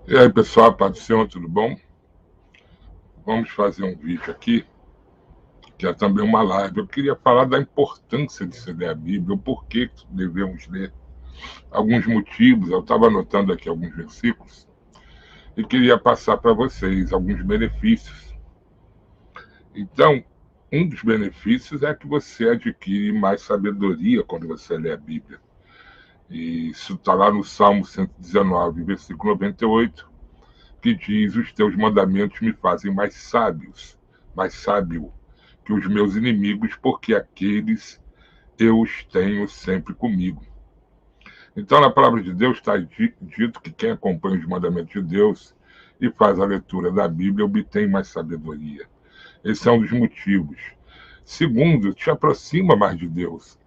E aí, pessoal, paz do Senhor, tudo bom? Vamos fazer um vídeo aqui, que é também uma live. Eu queria falar da importância de se ler a Bíblia, o porquê que devemos ler, alguns motivos. Eu estava anotando aqui alguns versículos e queria passar para vocês alguns benefícios. Então, um dos benefícios é que você adquire mais sabedoria quando você lê a Bíblia. E isso está lá no Salmo 119, versículo 98, que diz: os teus mandamentos me fazem mais sábio que os meus inimigos, porque aqueles eu os tenho sempre comigo. Então, na palavra de Deus está dito que quem acompanha os mandamentos de Deus e faz a leitura da Bíblia obtém mais sabedoria. Esse é um dos motivos. Segundo, te aproxima mais de Deus.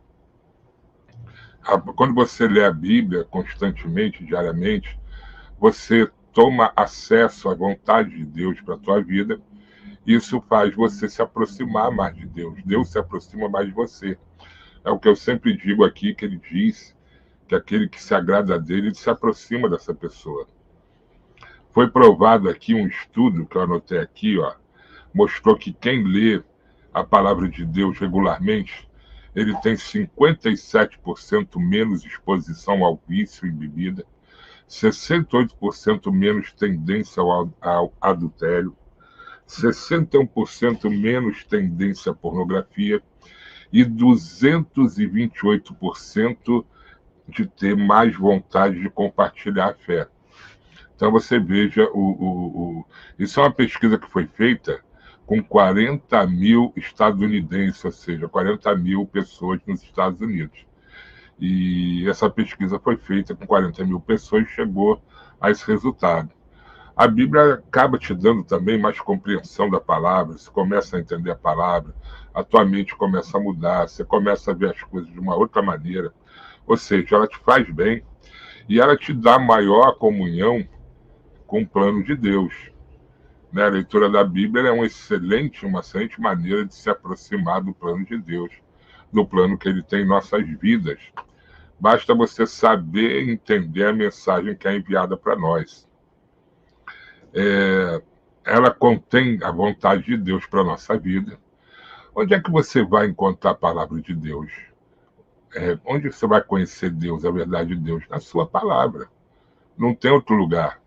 Quando você lê a Bíblia constantemente, diariamente, você toma acesso à vontade de Deus para a tua vida. Isso faz você se aproximar mais de Deus. Deus se aproxima mais de você. É o que eu sempre digo aqui, que ele diz que aquele que se agrada dele, ele se aproxima dessa pessoa. Foi provado aqui um estudo que eu anotei aqui, ó, mostrou que quem lê a palavra de Deus regularmente, ele tem 57% menos exposição ao vício e bebida, 68% menos tendência ao adultério, 61% menos tendência à pornografia e 228% de ter mais vontade de compartilhar a fé. Então você veja, isso é uma pesquisa que foi feita com 40 mil estadunidenses, ou seja, 40 mil pessoas nos Estados Unidos. E essa pesquisa foi feita com 40 mil pessoas e chegou a esse resultado. A Bíblia acaba te dando também mais compreensão da palavra, você começa a entender a palavra, a tua mente começa a mudar, você começa a ver as coisas de uma outra maneira. Ou seja, ela te faz bem e ela te dá maior comunhão com o plano de Deus. Né? A leitura da Bíblia é uma excelente maneira de se aproximar do plano de Deus, do plano que ele tem em nossas vidas. Basta você saber entender a mensagem que é enviada para nós. Ela contém a vontade de Deus para a nossa vida. Onde é que você vai encontrar a palavra de Deus? Onde você vai conhecer Deus, a verdade de Deus? Na sua palavra. Não tem outro lugar.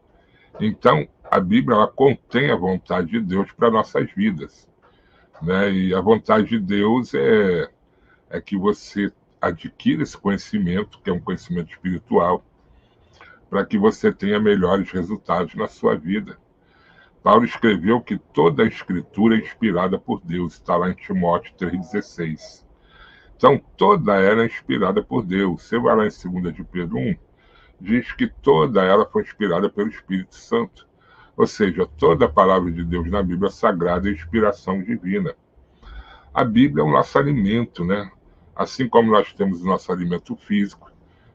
Então, a Bíblia ela contém a vontade de Deus para nossas vidas. Né? E a vontade de Deus é que você adquira esse conhecimento, que é um conhecimento espiritual, para que você tenha melhores resultados na sua vida. Paulo escreveu que toda a escritura é inspirada por Deus, está lá em Timóteo 3,16. Então, toda ela é inspirada por Deus. Você vai lá em 2 de Pedro 1, diz que toda ela foi inspirada pelo Espírito Santo. Ou seja, toda a palavra de Deus na Bíblia Sagrada é inspiração divina. A Bíblia é o nosso alimento, né? Assim como nós temos o nosso alimento físico,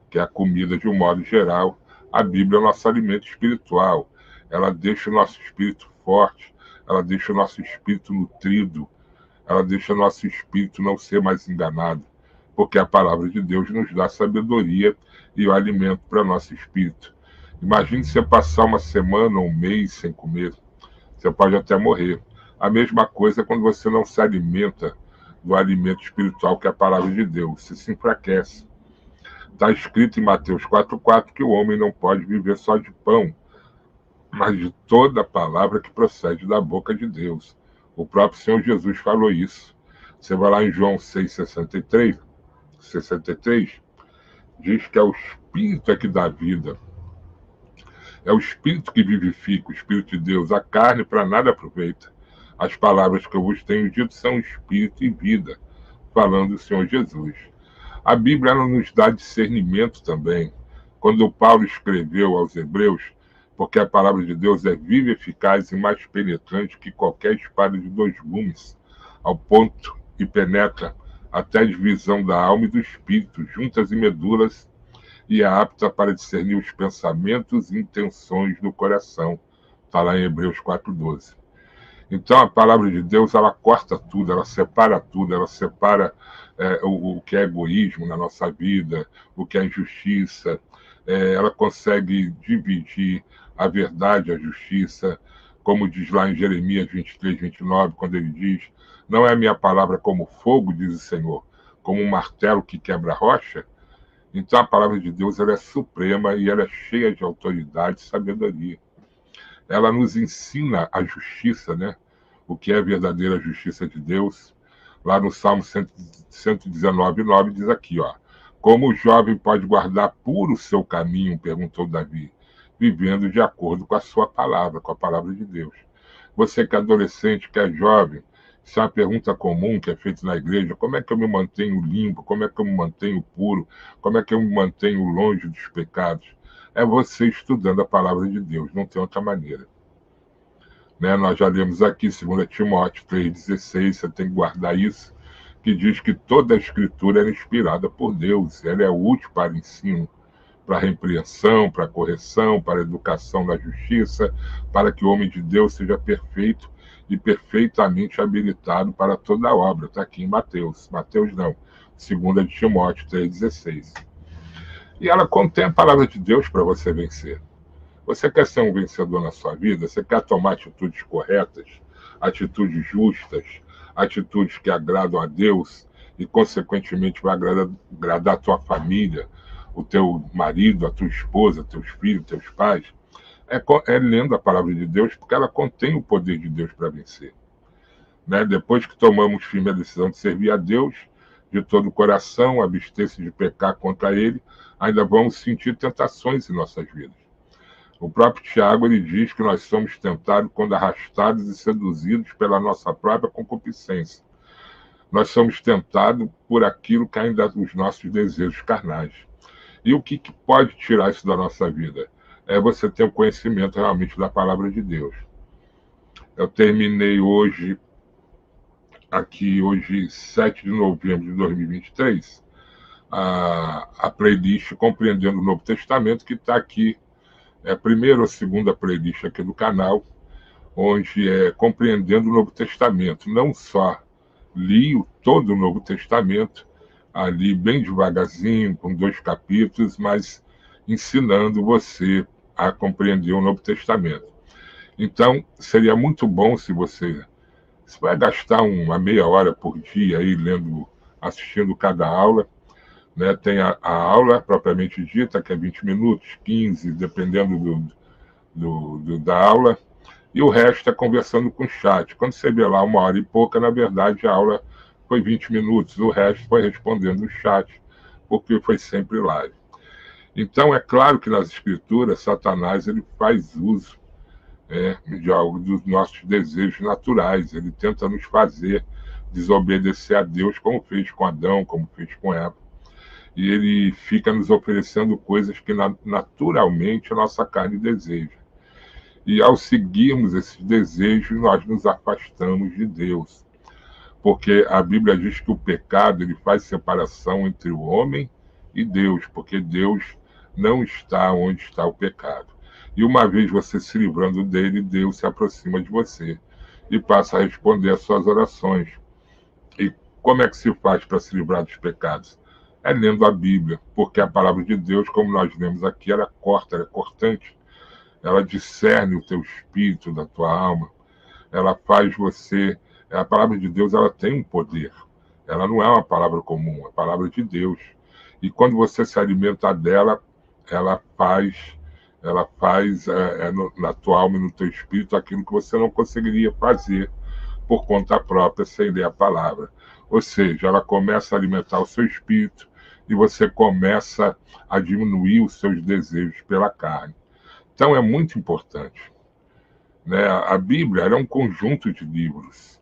que é a comida de um modo geral, a Bíblia é o nosso alimento espiritual. Ela deixa o nosso espírito forte, ela deixa o nosso espírito nutrido, ela deixa o nosso espírito não ser mais enganado, porque a palavra de Deus nos dá sabedoria e o alimento para o nosso espírito. Imagine você passar uma semana ou um mês sem comer, você pode até morrer. A mesma coisa quando você não se alimenta do alimento espiritual que é a palavra de Deus, você se enfraquece. Está escrito em Mateus 4,4 que o homem não pode viver só de pão, mas de toda a palavra que procede da boca de Deus. O próprio Senhor Jesus falou isso. Você vai lá em João 6,63, 63, diz que é o Espírito que dá vida. É o Espírito que vivifica, o Espírito de Deus. A carne para nada aproveita. As palavras que eu vos tenho dito são Espírito e vida, falando o Senhor Jesus. A Bíblia ela nos dá discernimento também. Quando Paulo escreveu aos Hebreus, porque a palavra de Deus é viva, eficaz e mais penetrante que qualquer espada de dois gumes, ao ponto que penetra até a divisão da alma e do espírito, juntas e medulas, e é apta para discernir os pensamentos e intenções do coração. Está lá em Hebreus 4,12. Então a palavra de Deus ela corta tudo, ela separa o que é egoísmo na nossa vida, o que é injustiça, ela consegue dividir a verdade, a justiça, como diz lá em Jeremias 23, 29, quando ele diz: não é a minha palavra como fogo, diz o Senhor, como um martelo que quebra a rocha. Então a palavra de Deus, ela é suprema e ela é cheia de autoridade e sabedoria. Ela nos ensina a justiça, né? O que é a verdadeira justiça de Deus. Lá no Salmo 119, 9 diz aqui, ó: como o jovem pode guardar puro o seu caminho, perguntou Davi, vivendo de acordo com a sua palavra, com a palavra de Deus. Você que é adolescente, que é jovem, isso é uma pergunta comum que é feita na igreja: como é que eu me mantenho limpo? Como é que eu me mantenho puro? Como é que eu me mantenho longe dos pecados? É você estudando a palavra de Deus, não tem outra maneira. Né? Nós já lemos aqui, 2 Timóteo 3,16, você tem que guardar isso, que diz que toda a escritura é inspirada por Deus, ela é útil para ensino, para repreensão, para correção, para educação na justiça, para que o homem de Deus seja perfeito e perfeitamente habilitado para toda a obra. Está aqui em Mateus. Mateus não, 2 Timóteo 3,16. E ela contém a palavra de Deus para você vencer. Você quer ser um vencedor na sua vida? Você quer tomar atitudes corretas, atitudes justas, atitudes que agradam a Deus e, consequentemente, vai agradar a tua família, o teu marido, a tua esposa, teus filhos, teus pais? É lendo a palavra de Deus, porque ela contém o poder de Deus para vencer. Né? Depois que tomamos firme a decisão de servir a Deus de todo o coração, abster-se de pecar contra Ele, ainda vamos sentir tentações em nossas vidas. O próprio Tiago, ele diz que nós somos tentados quando arrastados e seduzidos pela nossa própria concupiscência. Nós somos tentados por aquilo que ainda os nossos desejos carnais. E o que pode tirar isso da nossa vida? É você ter um conhecimento realmente da palavra de Deus. Eu terminei hoje, 7 de novembro de 2023, a playlist Compreendendo o Novo Testamento, que está aqui. É a primeira ou segunda playlist aqui do canal, onde é Compreendendo o Novo Testamento. Não só li todo o Novo Testamento, ali bem devagarzinho, com 2 capítulos, mas ensinando você a compreender o Novo Testamento. Então, seria muito bom se você vai gastar uma meia hora por dia aí lendo, assistindo cada aula. Né? Tem a aula propriamente dita, que é 20 minutos, 15, dependendo da aula, e o resto é conversando com o chat. Quando você vê lá 1 hora e pouca, na verdade a aula foi 20 minutos, o resto foi respondendo o chat, porque foi sempre live. Então, é claro que nas escrituras, Satanás ele faz uso de algo dos nossos desejos naturais, ele tenta nos fazer desobedecer a Deus, como fez com Adão, como fez com Eva. E ele fica nos oferecendo coisas que naturalmente a nossa carne deseja. E ao seguirmos esses desejos, nós nos afastamos de Deus. Porque a Bíblia diz que o pecado ele faz separação entre o homem e Deus, porque Deus não está onde está o pecado. E uma vez você se livrando dele, Deus se aproxima de você e passa a responder às suas orações. E como é que se faz para se livrar dos pecados? É lendo a Bíblia, porque a palavra de Deus, como nós lemos aqui, ela corta, ela é cortante, ela discerne o teu espírito da tua alma, ela faz você... A palavra de Deus, ela tem um poder, ela não é uma palavra comum, é a palavra de Deus. E quando você se alimenta dela, ela faz na tua alma e no teu espírito aquilo que você não conseguiria fazer por conta própria sem ler a palavra. Ou seja, ela começa a alimentar o seu espírito e você começa a diminuir os seus desejos pela carne. Então é muito importante. Né? A Bíblia é um conjunto de livros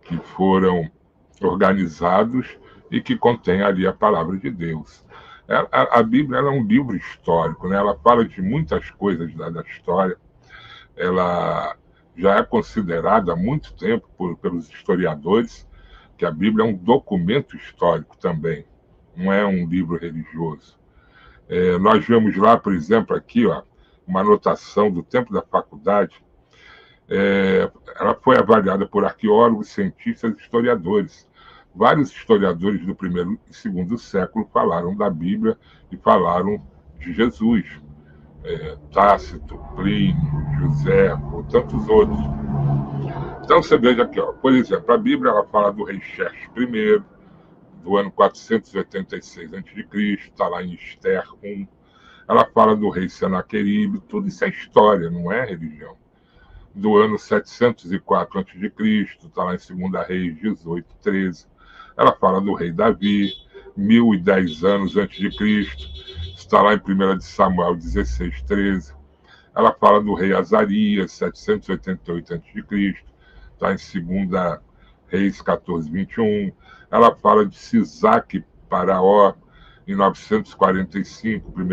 que foram organizados e que contém ali a palavra de Deus. A Bíblia é um livro histórico, né? Ela fala de muitas coisas da história. Ela já é considerada há muito tempo pelos historiadores que a Bíblia é um documento histórico também, não é um livro religioso. Nós vemos lá, por exemplo, aqui, ó, uma anotação do tempo da faculdade. Ela foi avaliada por arqueólogos, cientistas e historiadores. Vários historiadores do 1º e 2º século falaram da Bíblia e falaram de Jesus, Tácito, Plínio, Joséfo, tantos outros. Então você veja aqui, ó, por exemplo, a Bíblia ela fala do rei Xerxes I, do ano 486 a.C., está lá em Esther 1. Ela fala do rei Senaqueribe, tudo isso é história, não é religião. Do ano 704 a.C., está lá em 2 Reis 18, 13. Ela fala do rei Davi, 1010 anos antes de Cristo, está lá em 1 Samuel 16, 13. Ela fala do rei Azarias, 788 a.C., está em 2 Reis 14, 21. Ela fala de Sisaque Paraó, em 945, 1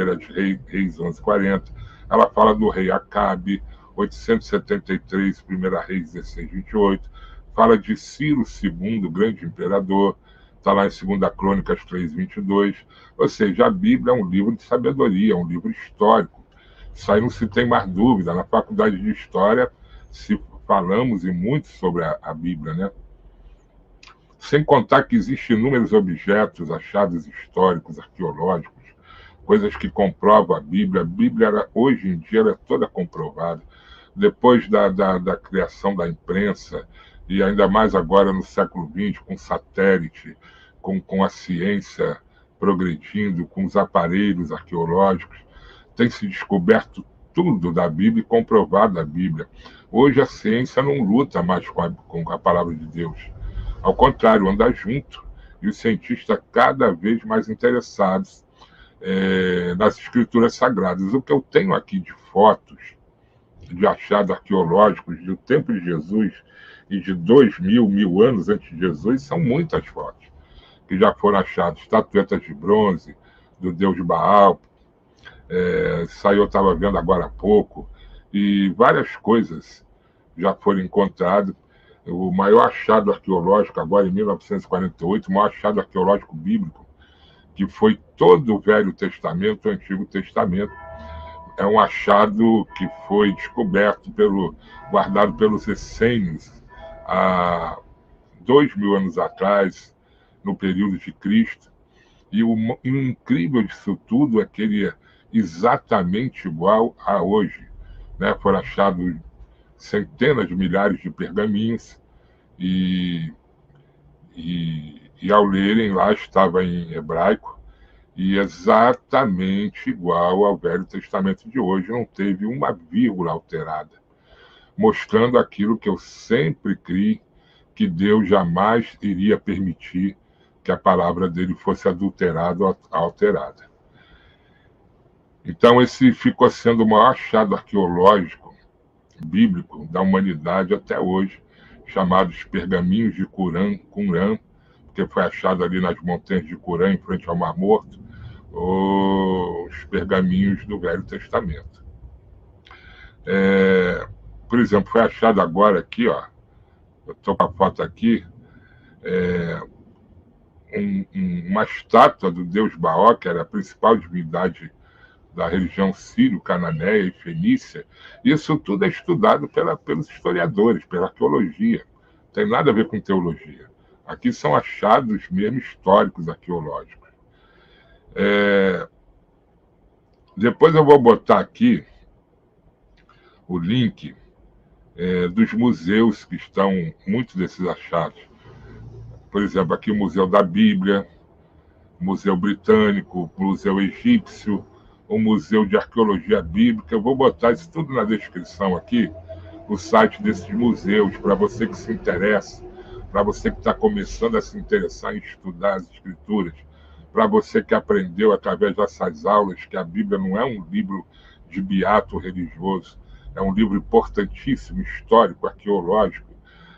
Reis 11, 40. Ela fala do rei Acabe, 873, 1 Reis 16, 28. Fala de Ciro II, grande imperador, está lá em 2 Crônicas 3, 22. Ou seja, a Bíblia é um livro de sabedoria, é um livro histórico. Isso aí não se tem mais dúvida. Na faculdade de História, falamos e muito sobre a Bíblia, né? Sem contar que existem inúmeros objetos, achados históricos, arqueológicos, coisas que comprovam a Bíblia. A Bíblia, hoje em dia, ela é toda comprovada. Depois da criação da imprensa, e ainda mais agora no século XX, com satélite, com a ciência progredindo, com os aparelhos arqueológicos, tem se descoberto tudo da Bíblia e comprovado a Bíblia. Hoje a ciência não luta mais com a palavra de Deus. Ao contrário, anda junto. E os cientistas cada vez mais interessados nas escrituras sagradas. O que eu tenho aqui de fotos, de achados arqueológicos do tempo de Jesus e de 1000 anos antes de Jesus, são muitas fotos que já foram achadas. Estatuetas de bronze do deus Baal, isso aí eu estava vendo agora há pouco, e várias coisas já foram encontradas. O maior achado arqueológico, agora em 1948, o maior achado arqueológico bíblico, que foi todo o Velho Testamento, o Antigo Testamento, é um achado que foi descoberto, guardado pelos essênios há 2000 anos atrás, no período de Cristo. E o incrível disso tudo é que ele é exatamente igual a hoje, né? Foram achados centenas de milhares de pergaminhos e ao lerem lá estava em hebraico e exatamente igual ao Velho Testamento de hoje, não teve uma vírgula alterada, mostrando aquilo que eu sempre criei, que Deus jamais iria permitir que a palavra dele fosse adulterada ou alterada. Então esse ficou sendo o maior achado arqueológico bíblico da humanidade até hoje, chamados pergaminhos de Qumran, porque foi achado ali nas montanhas de Qumran, em frente ao Mar Morto, os pergaminhos do Velho Testamento. Por exemplo, foi achado agora aqui, ó, eu estou com a foto aqui, uma estátua do deus Baal, que era a principal divindade da religião sírio-cananeia e fenícia. Isso tudo é estudado pelos historiadores, pela arqueologia. Não tem nada a ver com teologia. Aqui são achados mesmo históricos arqueológicos. Depois eu vou botar aqui o link dos museus que estão, muitos desses achados. Por exemplo, aqui o Museu da Bíblia, Museu Britânico, Museu Egípcio, o Museu de Arqueologia Bíblica. Eu vou botar isso tudo na descrição aqui, o site desses museus, para você que se interessa, para você que está começando a se interessar em estudar as Escrituras, para você que aprendeu através dessas aulas que a Bíblia não é um livro de beato religioso, é um livro importantíssimo, histórico, arqueológico,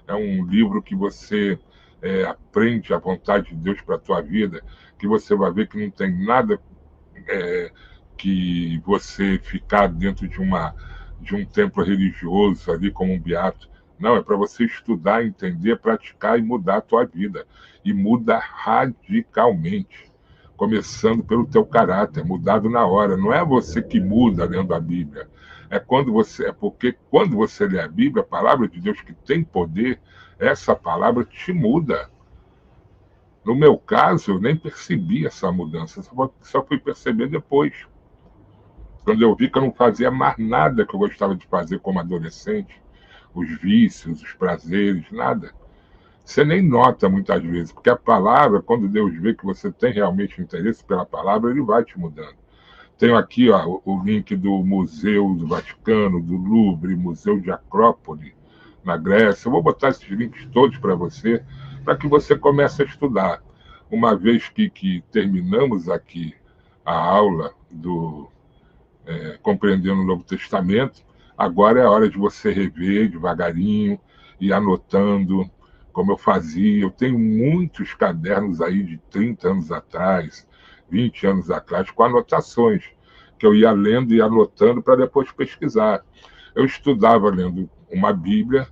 é um livro que você aprende a vontade de Deus para a tua vida, que você vai ver que não tem nada que você ficar dentro de um templo religioso ali como um beato. Não, é para você estudar, entender, praticar e mudar a tua vida. E muda radicalmente. Começando pelo teu caráter, mudado na hora. Não é você que muda lendo a Bíblia. Porque quando você lê a Bíblia, a palavra de Deus que tem poder, essa palavra te muda. No meu caso, eu nem percebi essa mudança, só fui perceber depois. Quando eu vi que eu não fazia mais nada que eu gostava de fazer como adolescente, os vícios, os prazeres, nada. Você nem nota muitas vezes, porque a palavra, quando Deus vê que você tem realmente interesse pela palavra, ele vai te mudando. Tenho aqui ó, o link do Museu do Vaticano, do Louvre, Museu de Acrópole, na Grécia. Eu vou botar esses links todos para você, para que você comece a estudar. Uma vez que terminamos aqui a aula do Compreendendo o Novo Testamento, agora é a hora de você rever devagarinho e anotando, como eu fazia. Eu tenho muitos cadernos aí de 30 anos atrás, 20 anos atrás, com anotações, que eu ia lendo e anotando para depois pesquisar. Eu estudava lendo uma Bíblia,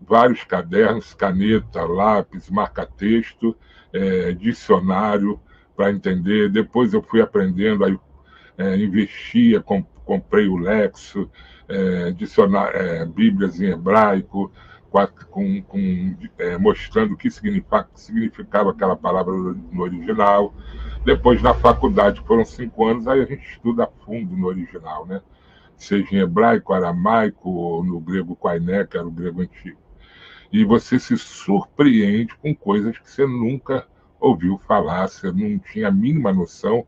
vários cadernos, caneta, lápis, marca-texto, dicionário para entender. Depois eu fui aprendendo, aí investia, comprei o Lexo, Bíblias em hebraico, mostrando o que significava aquela palavra no original. Depois, na faculdade, foram 5 anos, aí a gente estuda a fundo no original, né? Seja em hebraico, aramaico, ou no grego koiné, que era o grego antigo. E você se surpreende com coisas que você nunca ouviu falar, você não tinha a mínima noção,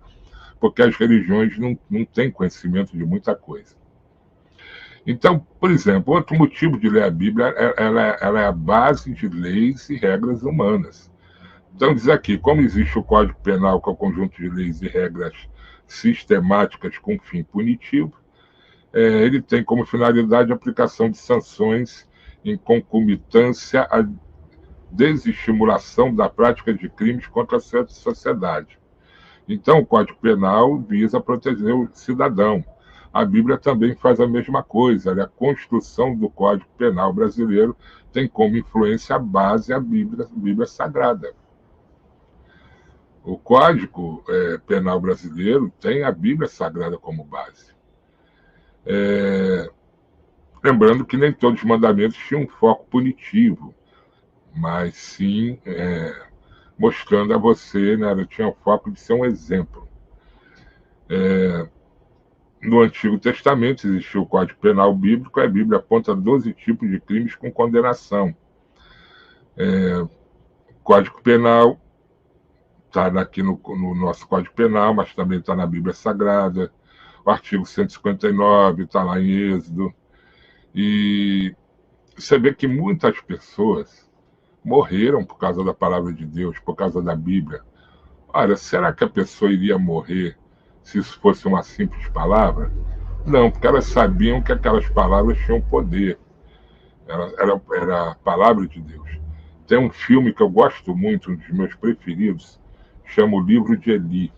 porque as religiões não têm conhecimento de muita coisa. Então, por exemplo, outro motivo de ler a Bíblia, ela é a base de leis e regras humanas. Então, diz aqui, como existe o Código Penal, que é o conjunto de leis e regras sistemáticas com fim punitivo, ele tem como finalidade a aplicação de sanções em concomitância à desestimulação da prática de crimes contra a sociedade. Então, o Código Penal visa proteger o cidadão. A Bíblia também faz a mesma coisa. A construção do Código Penal brasileiro tem como influência a base a Bíblia Sagrada. O Código Penal brasileiro tem a Bíblia Sagrada como base. Lembrando que nem todos os mandamentos tinham um foco punitivo, mas sim mostrando a você, né, ela tinha o foco de ser um exemplo. No Antigo Testamento existiu o Código Penal Bíblico, a Bíblia aponta 12 tipos de crimes com condenação. O Código Penal está aqui no nosso Código Penal, mas também está na Bíblia Sagrada. O artigo 159 está lá em Êxodo. E você vê que muitas pessoas morreram por causa da palavra de Deus, por causa da Bíblia. Olha, será que a pessoa iria morrer se isso fosse uma simples palavra? Não, porque elas sabiam que aquelas palavras tinham poder. Era a palavra de Deus. Tem um filme que eu gosto muito, um dos meus preferidos, chama O Livro de Eli.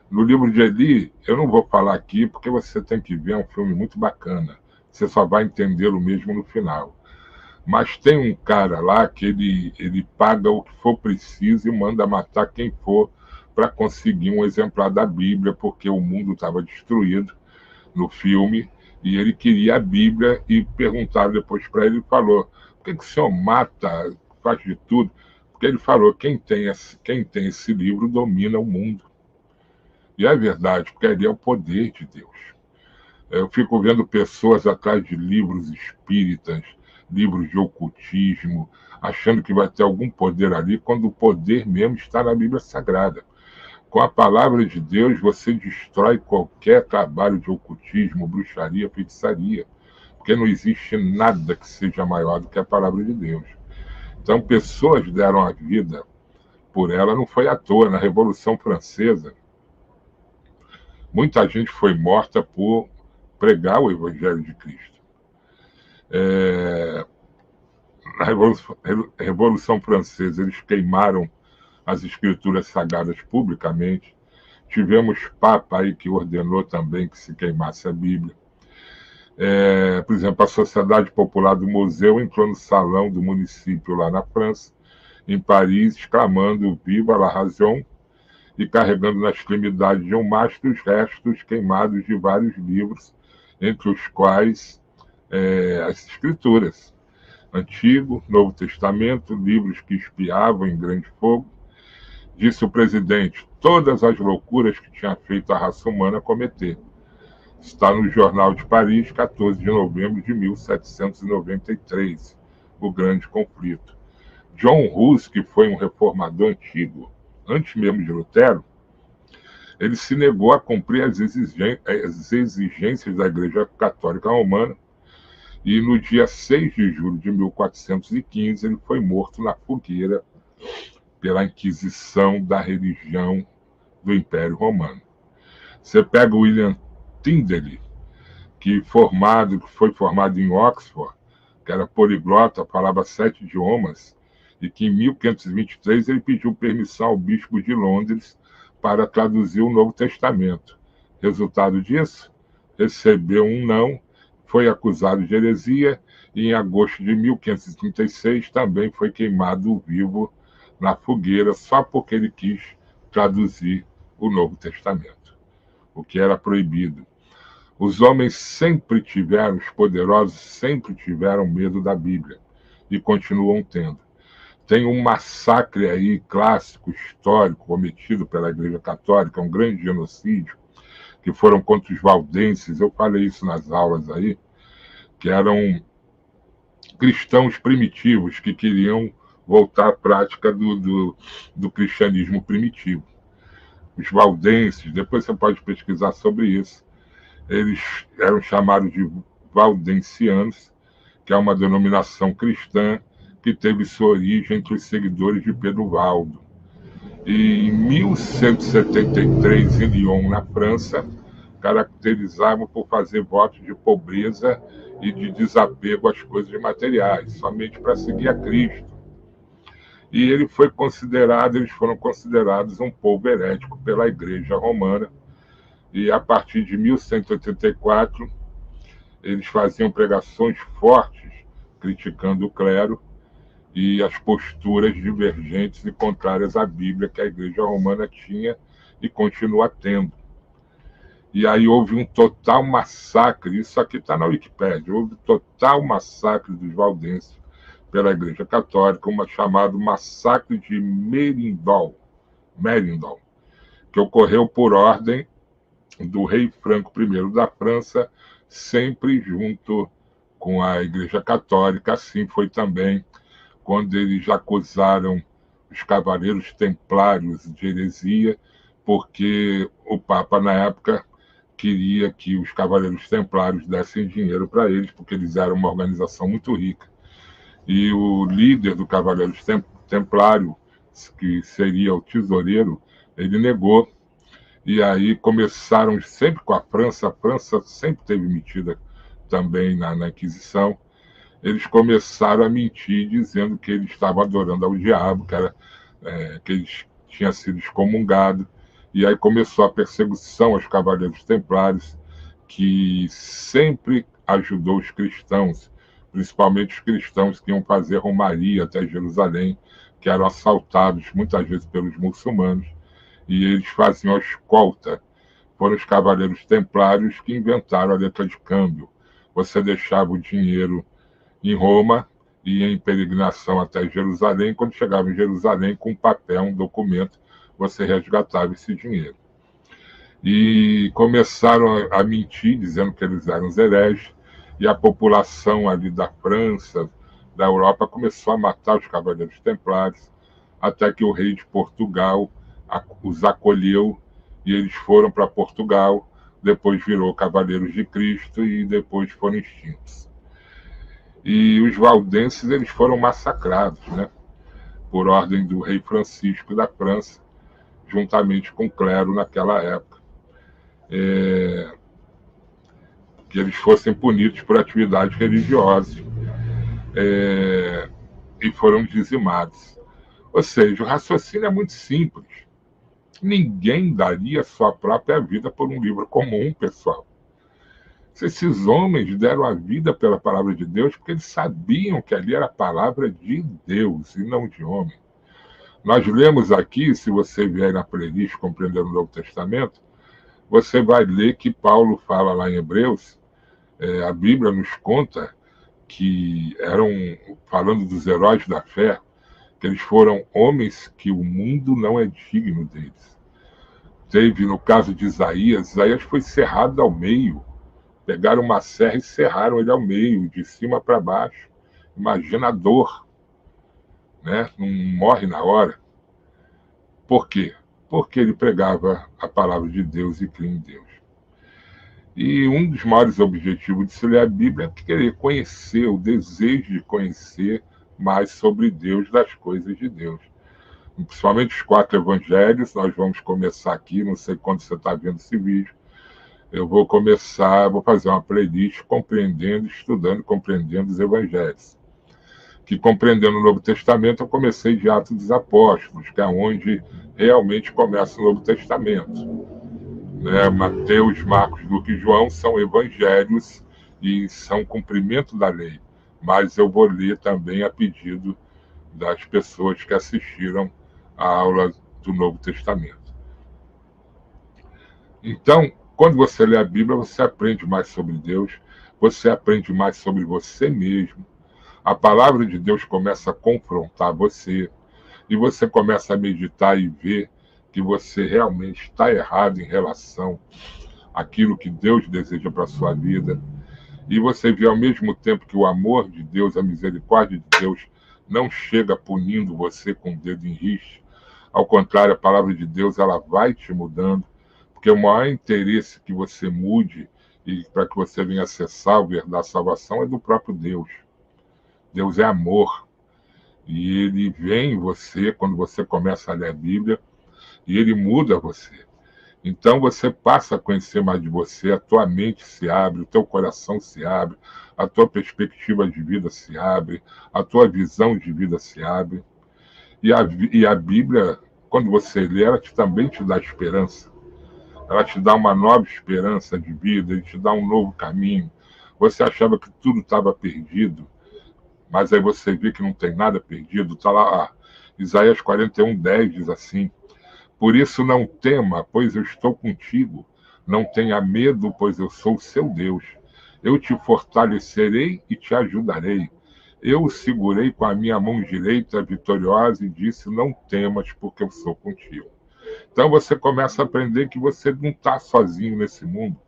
No Livro de Eli, eu não vou falar aqui porque você tem que ver, é um filme muito bacana. Você só vai entendê-lo mesmo no final. Mas tem um cara lá que ele paga o que for preciso e manda matar quem for para conseguir um exemplar da Bíblia, porque o mundo estava destruído no filme e ele queria a Bíblia. E perguntaram depois para ele, falou: por que o senhor mata, faz de tudo? Porque ele falou: quem tem esse livro domina o mundo. E é verdade, porque ali é o poder de Deus. Eu fico vendo pessoas atrás de livros espíritas, livros de ocultismo, achando que vai ter algum poder ali, quando o poder mesmo está na Bíblia Sagrada. Com a palavra de Deus, você destrói qualquer trabalho de ocultismo, bruxaria, feitiçaria, porque não existe nada que seja maior do que a palavra de Deus. Então, pessoas deram a vida por ela, não foi à toa. Na Revolução Francesa, muita gente foi morta por pregar o Evangelho de Cristo. Na Revolução Francesa, eles queimaram as escrituras sagradas publicamente. Tivemos Papa aí que ordenou também que se queimasse a Bíblia. Por exemplo, a Sociedade Popular do Museu entrou no salão do município lá na França, em Paris, exclamando Viva la Raison, e carregando na extremidade de um mastro os restos queimados de vários livros, entre os quais as Escrituras, Antigo, Novo Testamento, livros que espiavam em grande fogo. Disse o presidente: todas as loucuras que tinha feito a raça humana cometer. Está no Jornal de Paris, 14 de novembro de 1793, o Grande Conflito. John Hus, que foi um reformador antigo, antes mesmo de Lutero, ele se negou a cumprir as exigências da Igreja Católica Romana e no dia 6 de julho de 1415 ele foi morto na fogueira pela Inquisição da religião do Império Romano. Você pega o William Tyndale, que foi formado em Oxford, que era poliglota, falava 7 idiomas, e que em 1523 ele pediu permissão ao bispo de Londres para traduzir o Novo Testamento. Resultado disso, recebeu um não, foi acusado de heresia e em agosto de 1536 também foi queimado vivo na fogueira só porque ele quis traduzir o Novo Testamento, o que era proibido. Os homens sempre tiveram, os poderosos sempre tiveram medo da Bíblia e continuam tendo. Tem um massacre aí clássico, histórico, cometido pela Igreja Católica, um grande genocídio, que foram contra os valdenses. Eu falei isso nas aulas aí, que eram cristãos primitivos que queriam voltar à prática do cristianismo primitivo. Os valdenses, depois você pode pesquisar sobre isso, eles eram chamados de valdencianos, que é uma denominação cristã que teve sua origem entre os seguidores de Pedro Valdo. E em 1173, em Lyon, na França, caracterizavam por fazer votos de pobreza e de desapego às coisas materiais, somente para seguir a Cristo. E eles foram considerados um povo herético pela Igreja Romana. E a partir de 1184, eles faziam pregações fortes, criticando o clero e as posturas divergentes e contrárias à Bíblia que a Igreja Romana tinha e continua tendo. E aí houve um total massacre, isso aqui está na Wikipédia, houve total massacre dos valdenses pela Igreja Católica, chamado Massacre de Merindol, que ocorreu por ordem do rei Franco I da França, sempre junto com a Igreja Católica. Assim foi também quando eles acusaram os cavaleiros templários de heresia, porque o Papa, na época, queria que os cavaleiros templários dessem dinheiro para eles, porque eles eram uma organização muito rica. E o líder do Cavaleiros Templário, que seria o tesoureiro, ele negou. E aí começaram sempre com a França sempre teve metida também na Inquisição. Eles começaram a mentir, dizendo que eles estavam adorando ao diabo, que eles tinham sido excomungados. E aí começou a perseguição aos cavaleiros templários, que sempre ajudou os cristãos, principalmente os cristãos que iam fazer romaria até Jerusalém, que eram assaltados muitas vezes pelos muçulmanos, e eles faziam a escolta. Foram os cavaleiros templários que inventaram a letra de câmbio. Você deixava o dinheiro em Roma, ia em peregrinação até Jerusalém. Quando chegava em Jerusalém, com um papel, um documento, você resgatava esse dinheiro. E começaram a mentir, dizendo que eles eram os hereges, e a população ali da França, da Europa, começou a matar os cavaleiros templários, até que o rei de Portugal os acolheu, e eles foram para Portugal, depois virou Cavaleiros de Cristo, e depois foram extintos. E os valdenses, eles foram massacrados, né, por ordem do rei Francisco da França, juntamente com o clero naquela época, que eles fossem punidos por atividades religiosas, e foram dizimados. Ou seja, o raciocínio é muito simples. Ninguém daria sua própria vida por um livro comum, pessoal. Esses homens deram a vida pela palavra de Deus porque eles sabiam que ali era a palavra de Deus e não de homem. Nós lemos aqui, se você vier na playlist Compreendendo o Novo Testamento, você vai ler que Paulo fala lá em Hebreus, a Bíblia nos conta que falando dos heróis da fé, que eles foram homens que o mundo não é digno deles. Teve, no caso de Isaías foi cerrado ao meio, Pegaram uma serra e serraram ele ao meio, de cima para baixo. Imagina a dor, né? Não morre na hora. Por quê? Porque ele pregava a palavra de Deus e cria em Deus. E um dos maiores objetivos de se ler a Bíblia é querer conhecer, o desejo de conhecer mais sobre Deus, das coisas de Deus. Principalmente os 4 evangelhos, nós vamos começar aqui, não sei quando você está vendo esse vídeo, eu vou fazer uma playlist compreendendo, estudando, compreendendo os evangelhos. Que compreendendo o Novo Testamento, eu comecei de Atos dos Apóstolos, que é onde realmente começa o Novo Testamento. Né? Mateus, Marcos, Lucas e João são evangelhos e são cumprimento da lei. Mas eu vou ler também a pedido das pessoas que assistiram a aula do Novo Testamento. Então, quando você lê a Bíblia, você aprende mais sobre Deus, você aprende mais sobre você mesmo. A palavra de Deus começa a confrontar você e você começa a meditar e ver que você realmente está errado em relação àquilo que Deus deseja para a sua vida. E você vê ao mesmo tempo que o amor de Deus, a misericórdia de Deus, não chega punindo você com o dedo em riste. Ao contrário, a palavra de Deus ela vai te mudando, porque o maior interesse que você mude e para que você venha ser salvo e herdar a salvação é do próprio Deus. Deus é amor. E ele vem em você quando você começa a ler a Bíblia e ele muda você. Então você passa a conhecer mais de você, a tua mente se abre, o teu coração se abre, a tua perspectiva de vida se abre, a tua visão de vida se abre. E a Bíblia, quando você lê, ela também te dá esperança. Ela te dá uma nova esperança de vida, ele te dá um novo caminho. Você achava que tudo estava perdido, mas aí você vê que não tem nada perdido. Está lá, Isaías 41:10 diz assim: por isso não tema, pois eu estou contigo. Não tenha medo, pois eu sou o seu Deus. Eu te fortalecerei e te ajudarei. Eu o segurei com a minha mão direita vitoriosa e disse: não temas, porque eu sou contigo. Então você começa a aprender que você não está sozinho nesse mundo.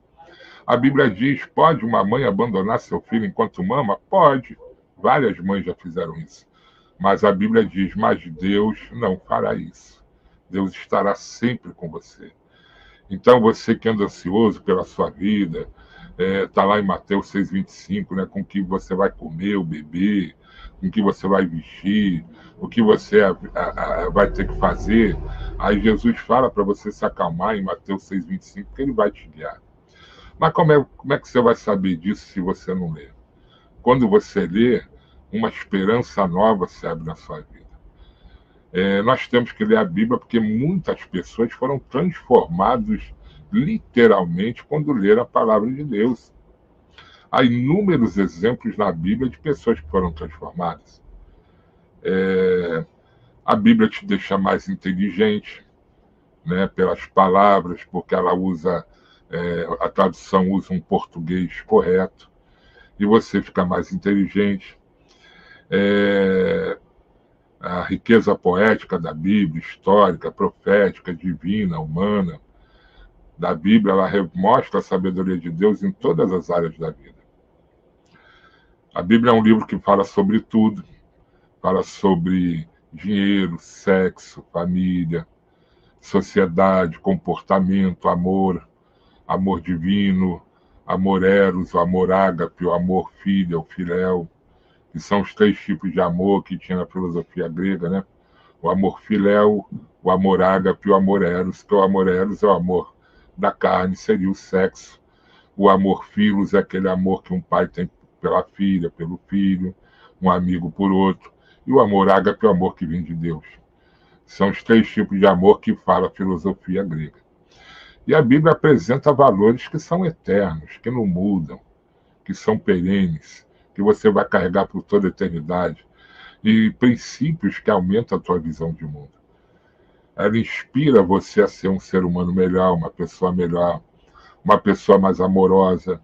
A Bíblia diz: pode uma mãe abandonar seu filho enquanto mama? Pode. Várias mães já fizeram isso. Mas a Bíblia diz: mas Deus não fará isso. Deus estará sempre com você. Então você que anda ansioso pela sua vida, está lá em Mateus 6,25, né, com o que você vai comer ou beber, com o que você vai vestir, o que você vai ter que fazer. Aí Jesus fala para você se acalmar em Mateus 6,25, que ele vai te guiar. Mas como é que você vai saber disso se você não ler? Quando você lê, uma esperança nova se abre na sua vida. Nós temos que ler a Bíblia porque muitas pessoas foram transformadas literalmente quando leram a palavra de Deus. Há inúmeros exemplos na Bíblia de pessoas que foram transformadas. A Bíblia te deixa mais inteligente, né, pelas palavras, porque ela usa, a tradução usa um português correto, e você fica mais inteligente. A riqueza poética da Bíblia, histórica, profética, divina, humana, da Bíblia, ela mostra a sabedoria de Deus em todas as áreas da vida. A Bíblia é um livro que fala sobre tudo, fala sobre dinheiro, sexo, família, sociedade, comportamento, amor, amor divino, amor eros, o amor ágape, o amor filho, o filéu, que são os 3 tipos de amor que tinha na filosofia grega, né? O amor filéu, o amor ágape e o amor eros, que o amor eros é o amor da carne, seria o sexo. O amor filos é aquele amor que um pai tem pela filha, pelo filho, um amigo por outro. E o amor ágape é o amor que vem de Deus. São os 3 tipos de amor que fala a filosofia grega. E a Bíblia apresenta valores que são eternos, que não mudam, que são perenes, que você vai carregar por toda a eternidade, e princípios que aumentam a tua visão de mundo. Ela inspira você a ser um ser humano melhor, uma pessoa mais amorosa.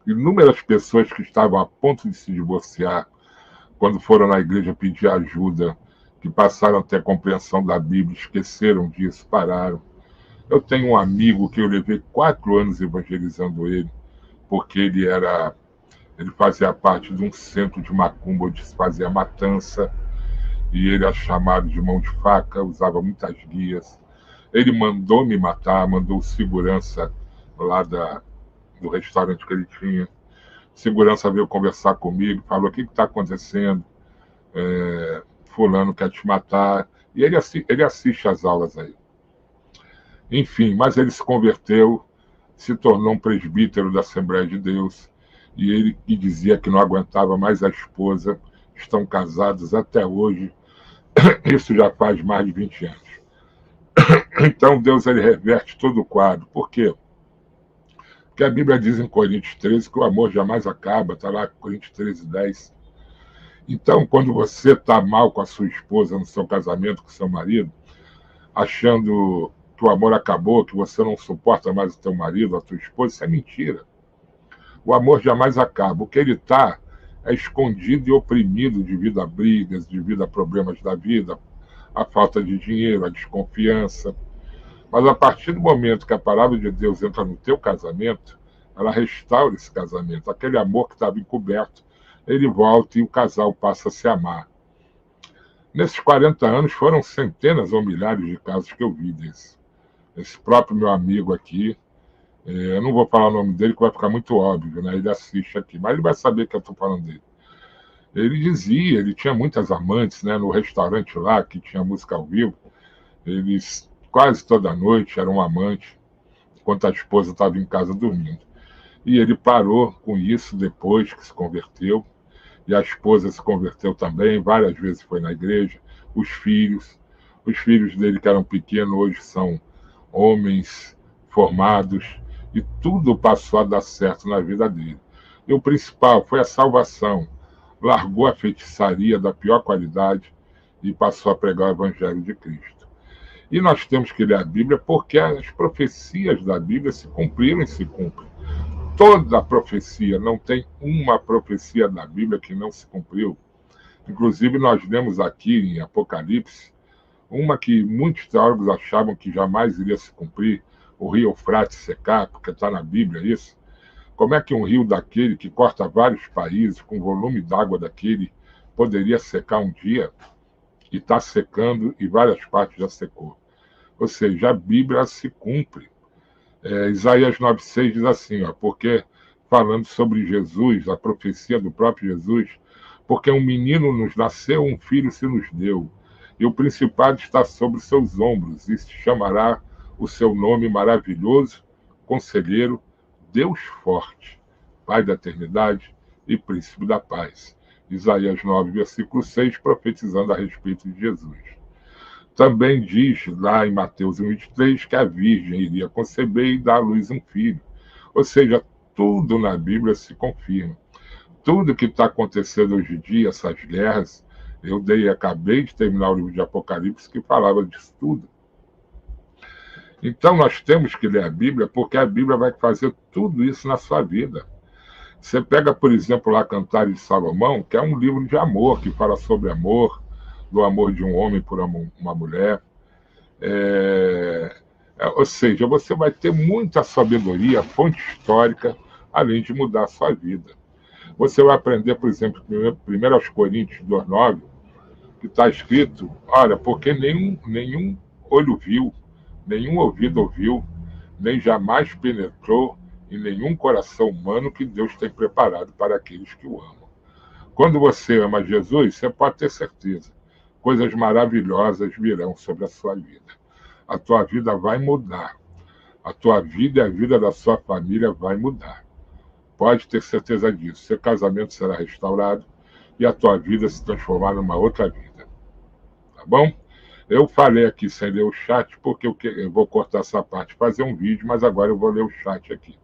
Inúmeras pessoas que estavam a ponto de se divorciar, quando foram na igreja pedir ajuda, que passaram a ter a compreensão da Bíblia, esqueceram disso, pararam. Eu tenho um amigo que eu levei 4 anos evangelizando ele, porque ele fazia parte de um centro de macumba onde se fazia matança, e ele era chamado de mão de faca, usava muitas guias. Ele mandou me matar, mandou o segurança lá do restaurante que ele tinha. Segurança veio conversar comigo, falou: o que está acontecendo? Fulano quer te matar. E ele assiste às aulas aí. Enfim, mas ele se converteu, se tornou um presbítero da Assembleia de Deus, e ele que dizia que não aguentava mais a esposa, estão casados até hoje, isso já faz mais de 20 anos. Então Deus, ele reverte todo o quadro. Por quê? Porque a Bíblia diz em Coríntios 13 que o amor jamais acaba, está lá Coríntios 13, 10. Então, quando você está mal com a sua esposa no seu casamento, com o seu marido, achando que o amor acabou, que você não suporta mais o teu marido, a tua esposa, isso é mentira. O amor jamais acaba. O que ele está é escondido e oprimido devido a brigas, devido a problemas da vida, a falta de dinheiro, a desconfiança. Mas a partir do momento que a palavra de Deus entra no teu casamento, ela restaura esse casamento. Aquele amor que estava encoberto, ele volta e o casal passa a se amar. Nesses 40 anos foram centenas ou milhares de casos que eu vi desse. Esse próprio meu amigo aqui, eu não vou falar o nome dele, que vai ficar muito óbvio, né? Ele assiste aqui, mas ele vai saber que eu estou falando dele. Ele dizia, ele tinha muitas amantes, né? No restaurante lá, que tinha música ao vivo, eles quase toda noite eram amantes, enquanto a esposa estava em casa dormindo. E ele parou com isso depois que se converteu, e a esposa se converteu também, várias vezes foi na igreja, os filhos dele que eram pequenos hoje são homens formados, e tudo passou a dar certo na vida dele. E o principal foi a salvação. Largou a feitiçaria da pior qualidade e passou a pregar o evangelho de Cristo. E nós temos que ler a Bíblia porque as profecias da Bíblia se cumpriram e se cumprem. Toda a profecia, não tem uma profecia da Bíblia que não se cumpriu. Inclusive, nós lemos aqui em Apocalipse, uma que muitos teólogos achavam que jamais iria se cumprir, o rio Eufrates secar, porque está na Bíblia isso. Como é que um rio daquele, que corta vários países, com volume d'água daquele, poderia secar um dia? E está secando, e várias partes já secou. Ou seja, a Bíblia se cumpre. Isaías 9,6 diz assim, porque falando sobre Jesus, a profecia do próprio Jesus, porque um menino nos nasceu, um filho se nos deu, e o principado está sobre seus ombros, e se chamará o seu nome maravilhoso, conselheiro, Deus forte, Pai da eternidade e príncipe da paz. Isaías 9, versículo 6, profetizando a respeito de Jesus. Também diz lá em Mateus 23 que a Virgem iria conceber e dar à luz um filho. Ou seja, tudo na Bíblia se confirma. Tudo que está acontecendo hoje em dia, essas guerras, acabei de terminar o livro de Apocalipse que falava disso tudo. Então nós temos que ler a Bíblia porque a Bíblia vai fazer tudo isso na sua vida. Você pega, por exemplo, lá Cantares de Salomão, que é um livro de amor, que fala sobre amor, do amor de um homem por uma mulher. Ou seja, você vai ter muita sabedoria, fonte histórica, além de mudar a sua vida. Você vai aprender, por exemplo, 1 Coríntios 2,9, que está escrito, olha, porque nenhum olho viu, nenhum ouvido ouviu, nem jamais penetrou em nenhum coração humano que Deus tem preparado para aqueles que o amam. Quando você ama Jesus, você pode ter certeza, coisas maravilhosas virão sobre a sua vida. A tua vida vai mudar. A tua vida e a vida da sua família vai mudar. Pode ter certeza disso. Seu casamento será restaurado e a tua vida se transformar numa outra vida. Tá bom? Eu falei aqui sem ler o chat, porque eu vou cortar essa parte e fazer um vídeo, mas agora eu vou ler o chat aqui.